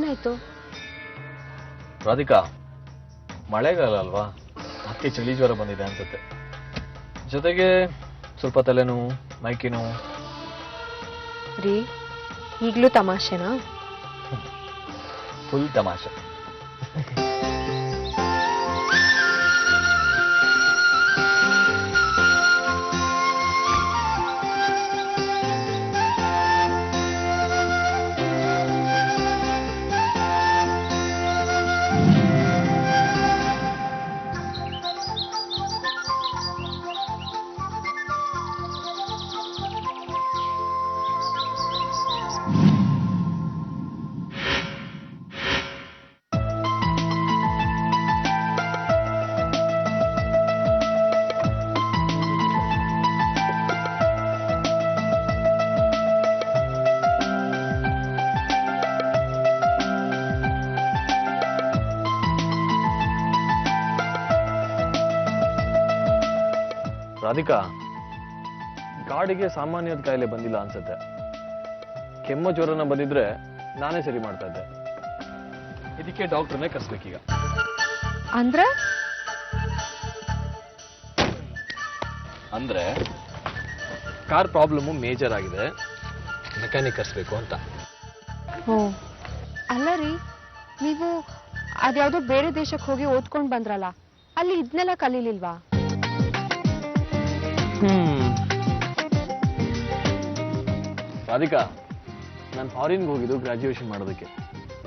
ಏನಾಯ್ತು? ರಾಧಿಕಾ, ಮಳೆಗಾಲ ಅಲ್ವಾ, ಅದಕ್ಕೆ ಚಳಿ ಜ್ವರ ಬಂದಿದೆ ಅನ್ಸುತ್ತೆ. ಜೊತೆಗೆ ಸ್ವಲ್ಪ ತಲೆನೋವು, ಮೈಕೈ ನೋವು. ರೀ, ಈಗಲೂ ತಮಾಷೆನಾ? ಫುಲ್ ತಮಾಷೆ. ರಾಧಿಕಾ, ಗಾಡಿಗೆ ಸಾಮಾನ್ಯದ ಕಾಯಿಲೆ ಬಂದಿಲ್ಲ ಅನ್ಸುತ್ತೆ. ಕೆಮ್ಮು ಜ್ವರನ ಬಂದಿದ್ರೆ ನಾನೇ ಸರಿ ಮಾಡ್ತಾ ಇದ್ದೆ. ಇದಕ್ಕೆ ಡಾಕ್ಟರ್ನೇ ಕರ್ಸ್ಬೇಕೀಗ. ಅಂದ್ರೆ ಕಾರ್ ಪ್ರಾಬ್ಲಮ್ ಮೇಜರ್ ಆಗಿದೆ, ಮೆಕ್ಯಾನಿಕ್ ಕರ್ಸ್ಬೇಕು ಅಂತ. ಓ, ಅಲ್ಲ ರೀ, ನೀವು ಅದ್ಯಾವುದೋ ಬೇರೆ ದೇಶಕ್ಕೆ ಹೋಗಿ ಓದ್ಕೊಂಡು ಬಂದ್ರಲ್ಲ, ಅಲ್ಲಿ ಇದನ್ನೆಲ್ಲ ಕಲೀಲಿಲ್ವಾ? ರಾಧಿಕಾ, ನಾನು ಫಾರಿನ್ಗೆ ಹೋಗಿದ್ದು ಗ್ರಾಜ್ಯುಯೇಷನ್ ಮಾಡೋದಕ್ಕೆ,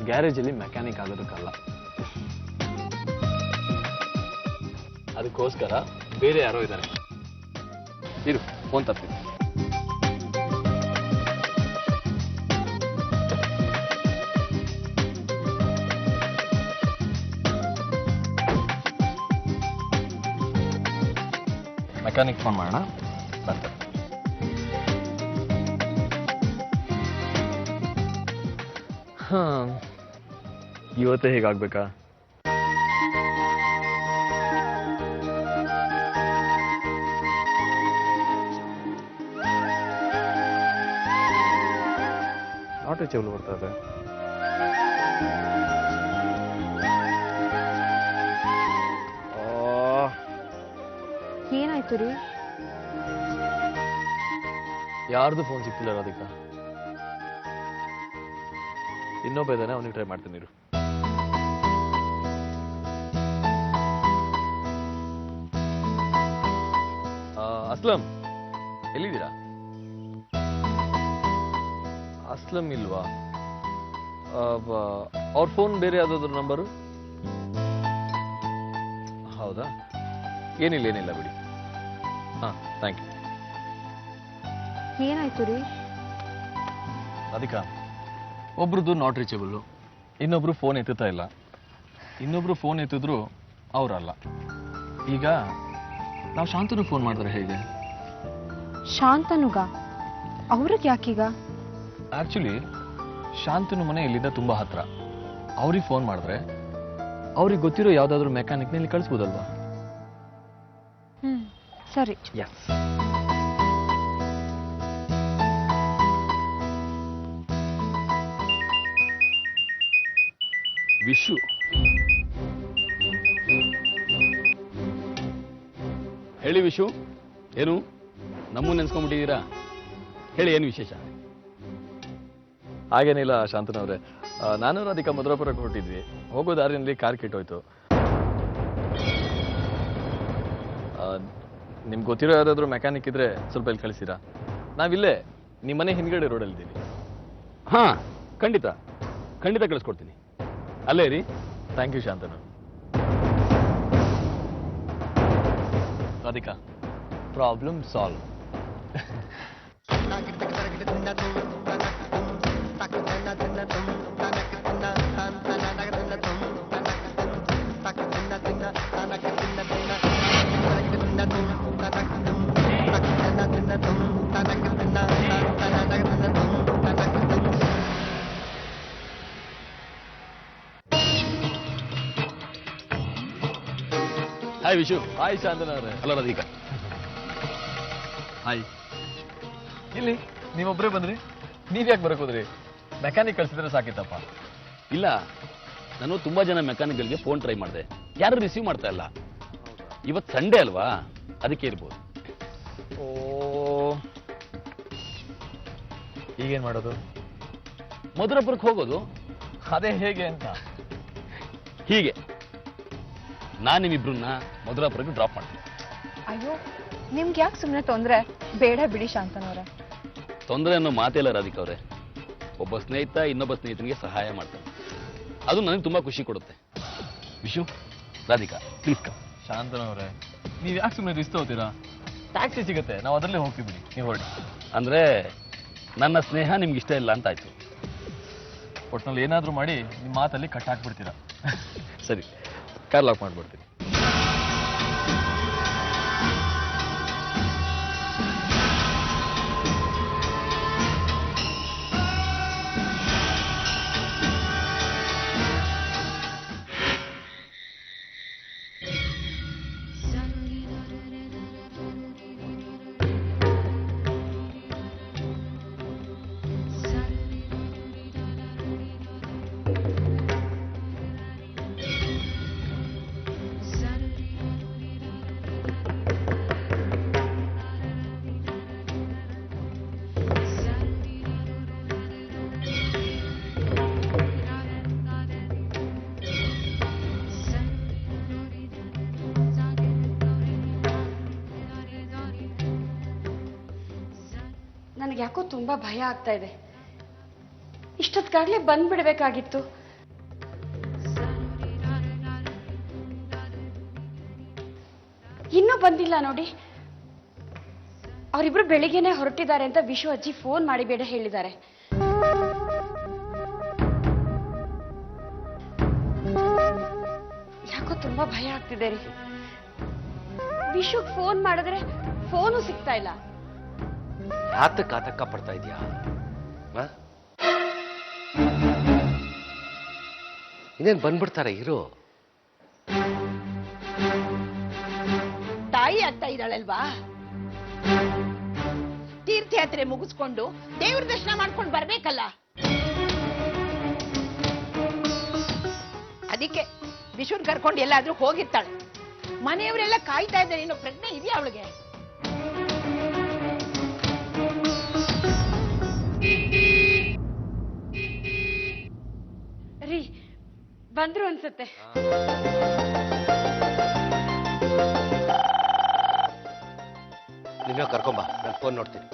ಗ್ಯಾರೇಜಲ್ಲಿ ಮೆಕ್ಯಾನಿಕ್ ಆಗೋದಕ್ಕಲ್ಲ. ಅದಕ್ಕೋಸ್ಕರ ಬೇರೆ ಯಾರೋ ಇದ್ದಾರೆ. ಇರು, ಫೋನ್ ತರ್ತೀನಿ. ಮೆಕ್ಯಾನಿಕ್ ಫೋನ್ ಮಾಡೋಣ. ಬಂತೆ. ಇವತ್ತೇ ಹೇಗಾಗ್ಬೇಕಾ? ನಾಟ್ ರೀಚಬಲ್ ಬರ್ತಾ ಇದೆ. ಏನಾಯ್ತು ರೀ? ಯಾರ್ದು ಫೋನ್ ಸಿಗ್ತಿಲ್ಲ ರಾಧಿಕಾ. ಇನ್ನೊಬ್ಬ ಇದ್ದಾನೆ, ಅವನಿಗೆ ಟ್ರೈ ಮಾಡ್ತೀನಿ ಇರು. ಅಸ್ಲಂ, ಎಲ್ಲಿದ್ದೀರಾ? ಅಸ್ಲಂ ಇಲ್ವಾ? ಅವ್ರ ಫೋನ್ ಬೇರೆ ಯಾವ್ದಾದ್ರು ನಂಬರು? ಹೌದಾ? ಏನಿಲ್ಲ ಬಿಡಿ. ಹಾ, ಥ್ಯಾಂಕ್ ಯು. ಏನಾಯ್ತು ರೀ? ರಾಧಿಕಾ, ಒಬ್ರದ್ದು ನಾಟ್ ರೀಚಬಲ್ಲು, ಇನ್ನೊಬ್ರು ಫೋನ್ ಎತ್ತುತ್ತಾ ಇಲ್ಲ, ಇನ್ನೊಬ್ರು ಫೋನ್ ಎತ್ತಿದ್ರು ಅವರಲ್ಲ. ಈಗ ನಾವು ಶಾಂತನು ಫೋನ್ ಮಾಡಿದ್ರೆ ಹೇಗೆ? ಶಾಂತನುಗ? ಅವ್ರಿಗೆ ಯಾಕೀಗ? ಆಕ್ಚುಲಿ ಶಾಂತನು ಮನೆ ಇಲ್ಲಿಂದ ತುಂಬಾ ಹತ್ರ. ಅವ್ರಿಗೆ ಫೋನ್ ಮಾಡಿದ್ರೆ ಅವ್ರಿಗೆ ಗೊತ್ತಿರೋ ಯಾವ್ದಾದ್ರು ಮೆಕ್ಯಾನಿಕ್ನಲ್ಲಿ ಕಳಿಸ್ಬೋದಲ್ವಾ? ಸರಿ. ಎಸ್. ವಿಶು, ಹೇಳಿ ವಿಶು, ಏನು ನಮ್ಮನ್ನು ನೆನ್ಸ್ಕೊಂಡ್ಬಿಟ್ಟಿದ್ದೀರಾ? ಹೇಳಿ, ಏನು ವಿಶೇಷ? ಹಾಗೇನಿಲ್ಲ ಶಾಂತನವ್ರೆ, ನಾನು ರಾಧಿಕಾ ಮಧುರಾಪುರಕ್ಕೆ ಹೊರಟಿದ್ವಿ. ಹೋಗೋ ದಾರಿನಲ್ಲಿ ಕಾರ್ ಕೆಟ್ಟೋಯ್ತು. ನಿಮ್ಗೆ ಗೊತ್ತಿರೋ ಯಾವ್ದಾದ್ರು ಮೆಕ್ಯಾನಿಕ್ ಇದ್ರೆ ಸ್ವಲ್ಪ ಇಲ್ಲಿ ಕಳಿಸಿರಾ? ನಾವಿಲ್ಲೇ ನಿಮ್ಮ ಮನೆ ಹಿಂದ್ಗಡೆ ರೋಡಲ್ಲಿದ್ದೀವಿ. ಹಾ, ಖಂಡಿತ ಕಳಿಸ್ಕೊಡ್ತೀನಿ. ಅಲ್ಲೇ ರೀ. Thank you Shantanu. Radhika, problem solve. Hi Vishu. Hi ಶಾಂತನವ್ರೆ. ಹಲೋ ರಾಧಿಕಾ. ಹಾಯ್. ಇಲ್ಲಿ ನೀವೊಬ್ಬರೇ ಬಂದ್ರಿ? ನೀವ್ಯಾಕೆ ಬರಕ್ ಹೋದ್ರಿ? ಮೆಕ್ಯಾನಿಕ್ ಕಳ್ಸಿದ್ರೆ ಸಾಕಿತ್ತಪ್ಪ. ಇಲ್ಲ, ನಾನು ತುಂಬಾ ಜನ ಮೆಕ್ಯಾನಿಕ್ಗಳಿಗೆ ಫೋನ್ ಟ್ರೈ ಮಾಡಿದೆ, ಯಾರು ರಿಸೀವ್ ಮಾಡ್ತಾ ಇಲ್ಲ. ಇವತ್ತು ಸಂಡೇ ಅಲ್ವಾ, ಅದಕ್ಕೆ ಇರ್ಬೋದು. ಓ, ಈಗೇನ್ ಮಾಡೋದು? ಮಧುರಾಪುರಕ್ಕೆ ಹೋಗೋದು. ಅದೇ ಹೇಗೆ ಅಂತ. ಹೀಗೆ ನಾನು ನಿಮ್ಮಿಬ್ರನ್ನ ಮಧುರಾಪುರಕ್ಕೆ ಡ್ರಾಪ್ ಮಾಡ್ತೀನಿ. ಅಯ್ಯೋ, ನಿಮ್ಗೆ ಯಾಕೆ ಸುಮ್ಮನೆ ತೊಂದರೆ? ಬೇಡ ಬಿಡಿ ಶಾಂತನವ್ರೆ. ತೊಂದರೆ ಅನ್ನೋ ಮಾತೆಲ್ಲ ರಾಧಿಕಾ ಅವರೇ. ಒಬ್ಬ ಸ್ನೇಹಿತ ಇನ್ನೊಬ್ಬ ಸ್ನೇಹಿತನಿಗೆ ಸಹಾಯ ಮಾಡ್ತಾನೆ, ಅದು ನನಗೆ ತುಂಬಾ ಖುಷಿ ಕೊಡುತ್ತೆ. Vishu, Radhika please come. ಶಾಂತನವ್ರೆ, ನೀವ್ ಯಾಕೆ ಸುಮ್ಮನೆ ರಿಸ್ಕ್ ತಗೋತೀರಾ? ಟ್ಯಾಕ್ಸಿ ಸಿಗುತ್ತೆ, ನಾವು ಅದರಲ್ಲೇ ಹೋಗ್ತೀವಿ ಬಿಡಿ, ನೀವು ಹೊರಡಿ. ಅಂದ್ರೆ ನನ್ನ ಸ್ನೇಹ ನಿಮ್ಗೆ ಇಷ್ಟ ಇಲ್ಲ ಅಂತ ಆಯ್ತು. ಒಟ್ನಲ್ಲಿ ಏನಾದರೂ ಮಾಡಿ ನಿಮ್ಮ ಮಾತಲ್ಲಿ ಕಟ್ ಹಾಕ್ಬಿಡ್ತೀರಾ. ಸರಿ, ಕಾರ್ ಲಾಕ್ ಮಾಡ್ಬಿಡ್ತೀನಿ. ನನಗೆ ಯಾಕೋ ತುಂಬಾ ಭಯ ಆಗ್ತಾ ಇದೆ. ಇಷ್ಟೊತ್ತಿಗಾಗ್ಲೇ ಬಂದ್ಬಿಡ್ಬೇಕಾಗಿತ್ತು. ಇನ್ನೂ ಬಂದಿಲ್ಲ ನೋಡಿ. ಅವರಿಬ್ರು ಬೆಳಿಗ್ಗೆನೆ ಹೊರಟಿದ್ದಾರೆ ಅಂತ ವಿಶು ಅಜ್ಜಿ ಫೋನ್ ಮಾಡಿ ಬೇಡ ಹೇಳಿದ್ದಾರೆ. ಯಾಕೋ ತುಂಬಾ ಭಯ ಆಗ್ತಿದೆ ರೀ. ವಿಶುಗ್ ಫೋನ್ ಮಾಡಿದ್ರೆ ಫೋನು ಸಿಗ್ತಾ ಇಲ್ಲ. ಯಾತಕ್ಕೆ ಆತಂಕ ಪಡ್ತಾ ಇದೆಯಾ? ಇನ್ನೇನು ಬಂದ್ಬಿಡ್ತಾರೆ ಇರು. ತಾಯಿ ಆಗ್ತಾ ಇದ್ದಾಳಲ್ವಾ, ತೀರ್ಥಯಾತ್ರೆ ಮುಗಿಸ್ಕೊಂಡು ದೇವ್ರ ದರ್ಶನ ಮಾಡ್ಕೊಂಡು ಬರ್ಬೇಕಲ್ಲ. ಅದಕ್ಕೆ ವಿಶುನ್ ಕರ್ಕೊಂಡು ಎಲ್ಲಾದ್ರೂ ಹೋಗಿರ್ತಾಳೆ. ಮನೆಯವರೆಲ್ಲ ಕಾಯ್ತಾ ಇದ್ದಾರೆ. ಇನ್ನು ಪ್ರಜ್ಞೆ ಇದೆಯಾ ಅವಳಿಗೆ? ರೀ, ಬಂದ್ರು ಅನ್ಸುತ್ತೆ. ನೀವೇ ಕರ್ಕೊಂಬ, ನಾನು ಫೋನ್ ನೋಡ್ತೀನಿ.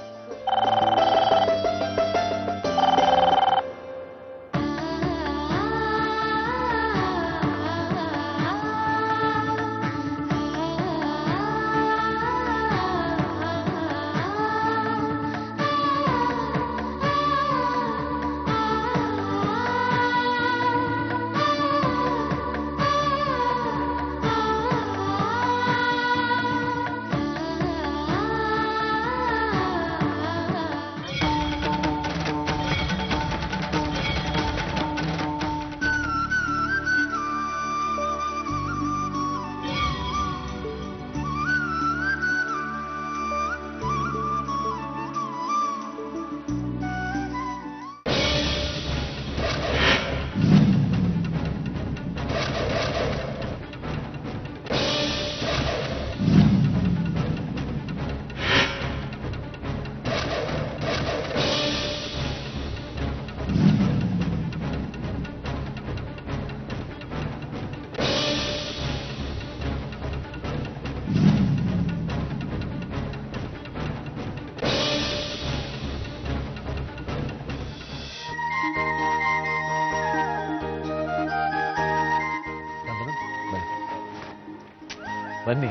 ಬನ್ನಿ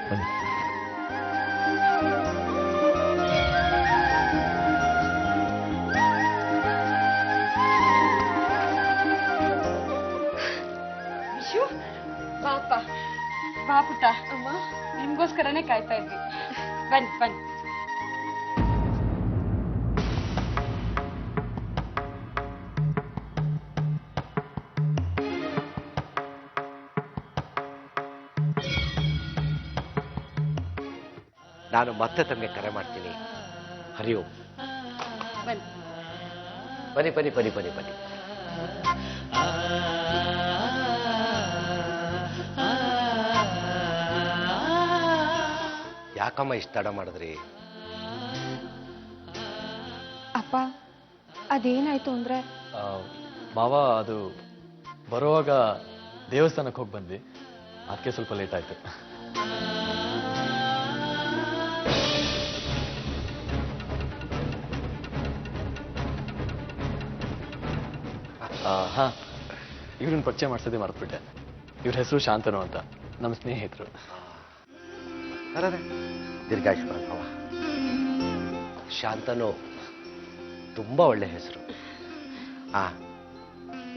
ಬನ್ನಿ. ವಿಶು, ಬಾಪ, ಬಾ ಪುಟ್ಟ. ಅಮ್ಮ, ನಿಮ್ಗೋಸ್ಕರನೇ ಕಾಯ್ತಾ ಇದ್ವಿ. ಬನ್ನಿ ಬನ್ನಿ. ನಾನು ಮತ್ತೆ ತಮಗೆ ಕರೆ ಮಾಡ್ತೀನಿ. ಹರಿ ಓಂ. ಬನ್ನಿ. ಬನ್ನಿ ಬನ್ನಿ ಬನ್ನಿ ಬನ್ನಿ ಬನ್ನಿ. ಯಾಕಮ್ಮ ಇಷ್ಟ ತಡ ಮಾಡಿದ್ರಿ? ಅಪ್ಪ ಅದೇನಾಯ್ತು ಅಂದ್ರೆ ಮಾವ ಅದು ಬರುವಾಗ ದೇವಸ್ಥಾನಕ್ಕೆ ಹೋಗಿ ಬಂದ್ವಿ, ಅದಕ್ಕೆ ಸ್ವಲ್ಪ ಲೇಟ್ ಆಯ್ತು. ಹಾ, ಇವ್ರನ್ನ ಪರಿಚಯ ಮಾಡಿಸೋದೇ ಮರ್ತ್ಬಿಟ್ಟೆ. ಇವ್ರ ಹೆಸರು ಶಾಂತನು ಅಂತ, ನಮ್ಮ ಸ್ನೇಹಿತರು. ದೀರ್ಘಾಯುಷ್ಮಾನ್ ಭವ. ಶಾಂತನು ತುಂಬಾ ಒಳ್ಳೆ ಹೆಸರು.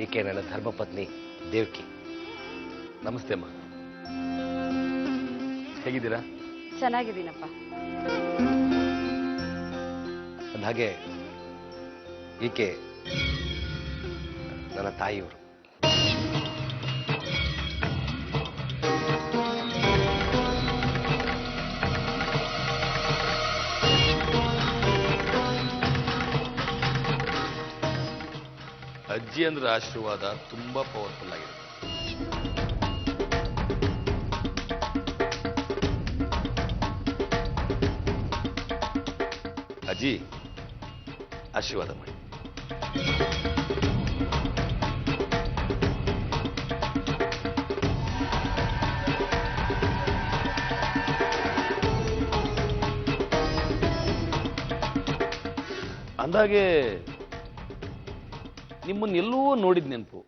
ಈಕೆ ನನ್ನ ಧರ್ಮಪತ್ನಿ ದೇವ್ಕಿ. ನಮಸ್ತೆ ಅಮ್ಮ, ಹೇಗಿದ್ದೀರಾ? ಚೆನ್ನಾಗಿದ್ದೀನಪ್ಪ. ಅಂದಹಾಗೆ ಈಕೆ ನನ್ನ ತಾಯಿಯವರು. ಅಜ್ಜಿ ಅಂದ್ರೆ ಆಶೀರ್ವಾದ ತುಂಬಾ ಪವರ್ಫುಲ್ ಆಗಿದೆ. ಅಜ್ಜಿ ಆಶೀರ್ವಾದ ಮಾಡಿ. ಅಂದಾಗೆ ನಿಮ್ಮನ್ನೆಲ್ಲೋ ನೋಡಿದ ನೆನಪು.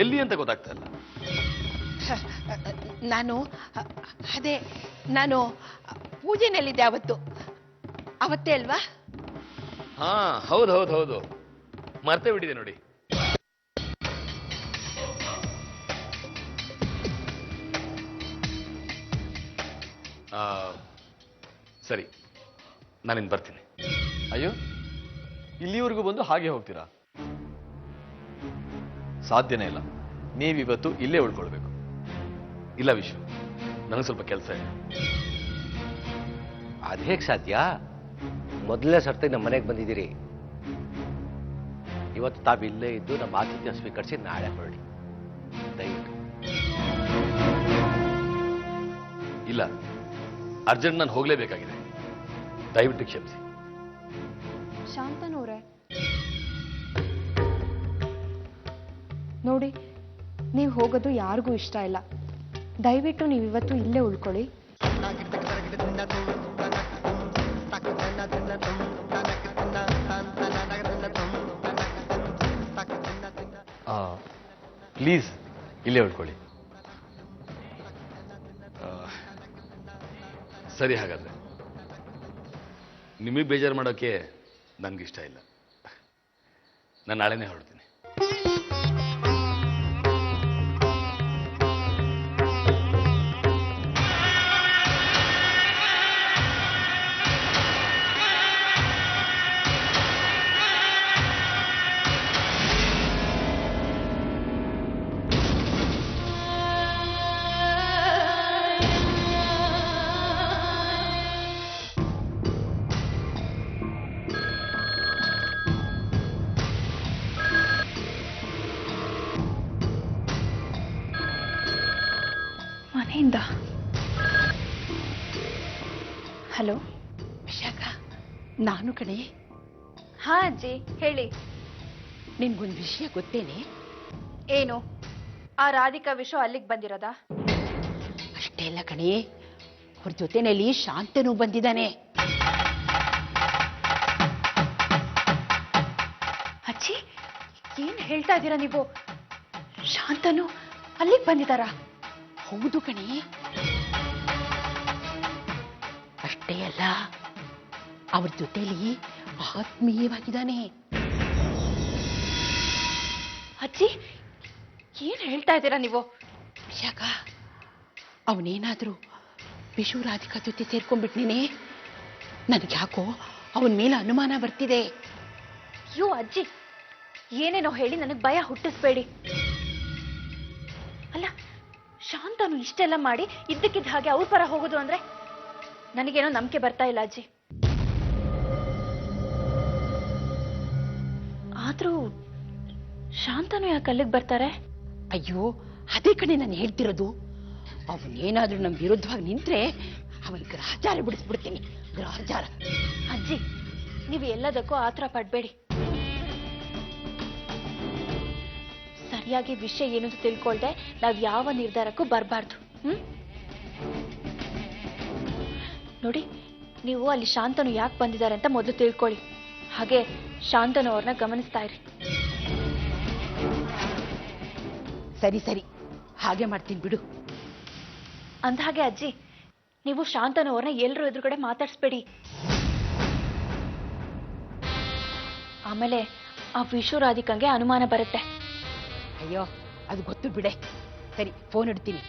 ಎಲ್ಲಿ ಅಂತ ಗೊತ್ತಾಗ್ತಾ ಇಲ್ಲ. ನಾನು ಪೂಜೆನಲ್ಲಿದ್ದೆ ಅವತ್ತೇ ಅಲ್ವಾ? ಹಾ, ಹೌದು ಹೌದು ಹೌದು, ಮರ್ತೇ ಬಿಟ್ಟಿದೆ ನೋಡಿ. ಸರಿ, ನಾನಿನ್ ಬರ್ತೀನಿ. ಅಯ್ಯೋ, ಇಲ್ಲಿವರೆಗೂ ಬಂದು ಹಾಗೆ ಹೋಗ್ತೀರಾ? ಸಾಧ್ಯನೇ ಇಲ್ಲ. ನೀವಿವತ್ತು ಇಲ್ಲೇ ಉಳ್ಕೊಳ್ಬೇಕು. ಇಲ್ಲ ವಿಶ್ವ, ನನಗೆ ಸ್ವಲ್ಪ ಕೆಲಸ ಇದೆ. ಅದೇಗ್ ಸಾಧ್ಯ? ಮೊದಲನೇ ಸರ್ತಿ ನಮ್ಮ ಮನೆಗೆ ಬಂದಿದ್ದೀರಿ. ಇವತ್ತು ತಾವು ಇಲ್ಲೇ ಇದ್ದು ನಮ್ಮ ಆತಿಥ್ಯ ಸ್ವೀಕರಿಸಿ ನಾಳೆ ಹೊರಡಿ ದಯವಿಟ್ಟು. ಇಲ್ಲ, ಅರ್ಜೆಂಟ್ ನಾನು ಹೋಗ್ಲೇಬೇಕಾಗಿದೆ, ದಯವಿಟ್ಟು ಕ್ಷಮಿಸಿ. ಶಾಂತನವ್ರೆ ನೋಡಿ, ನೀವು ಹೋಗೋದು ಯಾರಿಗೂ ಇಷ್ಟ ಇಲ್ಲ. ದಯವಿಟ್ಟು ನೀವಿವತ್ತು ಇಲ್ಲೇ ಉಳ್ಕೊಳ್ಳಿ. ಪ್ಲೀಸ್ ಇಲ್ಲೇ ಉಳ್ಕೊಳ್ಳಿ. ಸರಿ, ಹಾಗಾದ್ರೆ ನಿಮಗೆ ಬೇಜಾರು ಮಾಡೋಕ್ಕೆ ನನಗಿಷ್ಟ ಇಲ್ಲ. ನಾನು ನಾಳೆನೇ ಹೊರಡ್ತೀನಿ. ಮನೆಯಿಂದ ಹಲೋ ವಿಶಾಖ, ನಾನು ಕಣೆ. ಹಾ ಅಜ್ಜಿ, ಹೇಳಿ. ನಿನ್ಗೊಂದು ವಿಷಯ ಗೊತ್ತೇನೆ? ಏನು, ಆ ರಾಧಿಕಾ ವಿಶ್ವ ಅಲ್ಲಿಗೆ ಬಂದಿರೋದಾ? ಅಷ್ಟೇ ಅಲ್ಲ ಕಣೆ, ಅವ್ರ ಜೊತೆನಲ್ಲಿ ಶಾಂತನು ಬಂದಿದ್ದಾನೆ. ಅಜ್ಜಿ, ಏನ್ ಹೇಳ್ತಾ ಇದ್ದೀರಾ ನೀವು? ಶಾಂತನು ಅಲ್ಲಿಗೆ ಬಂದಿದ್ದಾರಾ? ಹೌದು ಕಣೆ. ಅಷ್ಟೇ ಅಲ್ಲ, ಅವ್ರ ಜೊತೆಲಿ ಆತ್ಮೀಯವಾಗಿದ್ದಾನೆ. ಅಜ್ಜಿ, ಏನ್ ಹೇಳ್ತಾ ಇದ್ದೀರಾ ನೀವು? ಯಾಕ ಅವನೇನಾದ್ರೂ ವಿಶು ರಾಧಿಕಾ ಜೊತೆ ಸೇರ್ಕೊಂಡ್ಬಿಟ್ನೇನೆ? ನನಗೆ ಯಾಕೋ ಅವನ ಮೇಲೆ ಅನುಮಾನ ಬರ್ತಿದೆ. ಅಯ್ಯೋ ಅಜ್ಜಿ, ಏನೇನೋ ಹೇಳಿ ನನಗೆ ಭಯ ಹುಟ್ಟಿಸ್ಬೇಡಿ. ಅಲ್ಲ, ಶಾಂತ ಶಾಂತನು ಇಷ್ಟೆಲ್ಲ ಮಾಡಿ ಇದ್ದಕ್ಕಿದ್ದ ಹಾಗೆ ಅವ್ರ ಪರ ಹೋಗೋದು ಅಂದ್ರೆ ನನಗೇನೋ ನಂಬಿಕೆ ಬರ್ತಾ ಇಲ್ಲ ಅಜ್ಜಿ. ಆದ್ರೂ ಶಾಂತನು ಯಾಕೆ ಅಲ್ಲಿಗೆ ಬರ್ತಾರೆ? ಅಯ್ಯೋ ಅದೇ ಕಡೆ ನಾನು ಹೇಳ್ತಿರೋದು. ಅವನೇನಾದ್ರೂ ನಮ್ಮ ವಿರುದ್ಧವಾಗಿ ನಿಂತ್ರೆ ಅವನ್ ಗ್ರಹಚಾರ ಬಿಡಿಸ್ಬಿಡ್ತೀನಿ, ಗ್ರಹಚಾರ. ಅಜ್ಜಿ, ನೀವು ಎಲ್ಲದಕ್ಕೂ ಆತರ ಪಡ್ಬೇಡಿ. ಸರಿಯಾಗಿ ವಿಷಯ ಏನಂತ ತಿಳ್ಕೊಳ್ದೆ ನಾವ್ ಯಾವ ನಿರ್ಧಾರಕ್ಕೂ ಬರಬಾರ್ದು. ನೋಡಿ, ನೀವು ಅಲ್ಲಿ ಶಾಂತನು ಯಾಕೆ ಬಂದಿದ್ದಾರೆ ಅಂತ ಮೊದಲು ತಿಳ್ಕೊಳ್ಳಿ. ಹಾಗೆ ಶಾಂತನು ಅವ್ರನ್ನ ಗಮನಿಸ್ತಾ ಇರಿ. ಸರಿ ಸರಿ, ಹಾಗೆ ಮಾಡ್ತೀನಿ ಬಿಡು. ಅಂದಹಾಗೆ ಅಜ್ಜಿ, ನೀವು ಶಾಂತನು ಅವ್ರನ್ನ ಎಲ್ಲರೂ ಎದುರುಗಡೆ ಮಾತಾಡಿಸ್ಬೇಡಿ. ಆಮೇಲೆ ಆ ವಿಶ್ವ ರಾಧಿಕಂಗೆ ಅನುಮಾನ ಬರುತ್ತೆ. ಅಯ್ಯೋ ಅದು ಗೊತ್ತು ಬಿಡೆ. ಸರಿ, ಫೋನ್ ಇಡ್ತೀನಿ.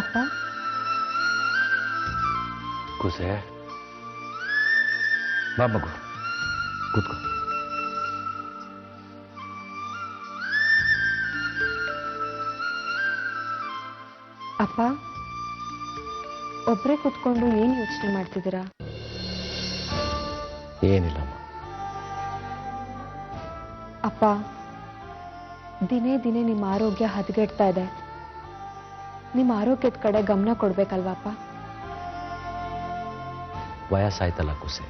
ಅಪ್ಪ, ಕೂಸೆ ಬಾ ಮಗು, ಕೂತ್ಕೋ. ಅಪ್ಪ, ಒಬ್ರೇ ಕುತ್ಕೊಂಡು ಏನ್ ಯೋಚನೆ ಮಾಡ್ತಿದ್ದೀರಾ? ಏನಿಲ್ಲಮ್ಮ. ಅಪ್ಪ, ದಿನೇ ದಿನೇ ನಿಮ್ಮ ಆರೋಗ್ಯ ಹದಗೆಡ್ತಾ ಇದೆ. ನಿಮ್ಮ ಆರೋಗ್ಯದ ಕಡೆ ಗಮನ ಕೊಡ್ಬೇಕಲ್ವಾಪ್ಪ? ವಯಸ್ಸಾಯ್ತಲ್ಲ ಕೂಸೆ,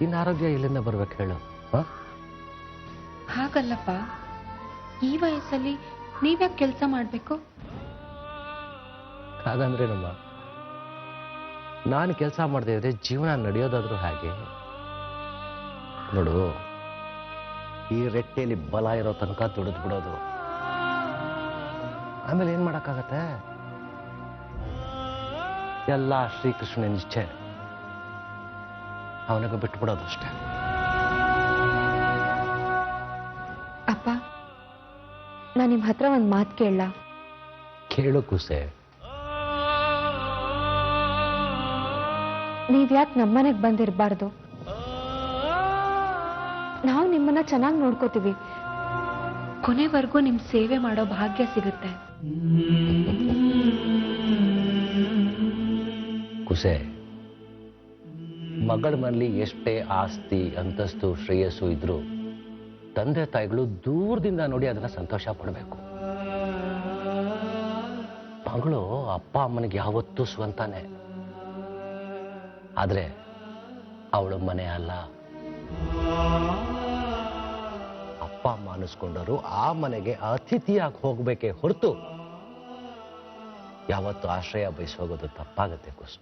ಇನ್ನು ಆರೋಗ್ಯ ಎಲ್ಲಿಂದ ಬರ್ಬೇಕು ಹೇಳು? ಹಾಗಲ್ಲಪ್ಪ, ಈ ವಯಸ್ಸಲ್ಲಿ ನೀವ್ಯಾಕೆ ಕೆಲಸ ಮಾಡ್ಬೇಕು? ಹಾಗಂದ್ರೇನಮ್ಮ, ನಾನು ಕೆಲಸ ಮಾಡದೇ ಇದ್ರೆ ಜೀವನ ನಡೆಯೋದಾದ್ರೂ ಹಾಗೆ ನೋಡು. ಈ ರೆಟ್ಟೆಯಲ್ಲಿ ಬಲ ಇರೋ ತನಕ ದುಡಿದು ಬಿಡೋದು, ಆಮೇಲೆ ಏನ್ ಮಾಡಕ್ಕಾಗತ್ತೆ? ಎಲ್ಲ ಶ್ರೀಕೃಷ್ಣನ ಇಚ್ಛೆ, ಅವನಿಗೆ ಬಿಟ್ಬಿಡೋದು ಅಷ್ಟೇ. ಅಪ್ಪ, ನಾನು ನಿಮ್ಮ ಹತ್ರ ಒಂದು ಮಾತು ಕೇಳಲ್ಲ? ಕೇಳು ಕೂಸೆ. ನೀವ್ಯಾಕೆ ನಮ್ಮನೆಗೆ ಬಂದಿರಬಾರ್ದು? ನಾವು ನಿಮ್ಮನ್ನ ಚೆನ್ನಾಗಿ ನೋಡ್ಕೋತೀವಿ. ಕೊನೆವರೆಗೂ ನಿಮ್ ಸೇವೆ ಮಾಡೋ ಭಾಗ್ಯ ಸಿಗುತ್ತೆ. ಕುಸೆ, ಮಗಳ ಮನೇಲಿ ಎಷ್ಟೇ ಆಸ್ತಿ ಅಂತಸ್ತು ಶ್ರೇಯಸ್ಸು ಇದ್ರು ತಂದೆ ತಾಯಿಗಳು ದೂರದಿಂದ ನೋಡಿ ಅದನ್ನ ಸಂತೋಷ ಪಡಬೇಕು. ಮಗಳು ಅಪ್ಪ ಅಮ್ಮನಿಗೆ ಯಾವತ್ತೂ ಸ್ವಂತಾನೆ, ಆದ್ರೆ ಅವಳು ಮನೆ ಅಲ್ಲ. ಅಪ್ಪ ಅಮ್ಮ ಅನಿಸ್ಕೊಂಡವರು ಆ ಮನೆಗೆ ಅತಿಥಿಯಾಗಿ ಹೋಗ್ಬೇಕೇ ಹೊರತು ಯಾವತ್ತು ಆಶ್ರಯ ಬಯಸೋಗೋದು ತಪ್ಪಾಗತ್ತೆ ಕುಸು.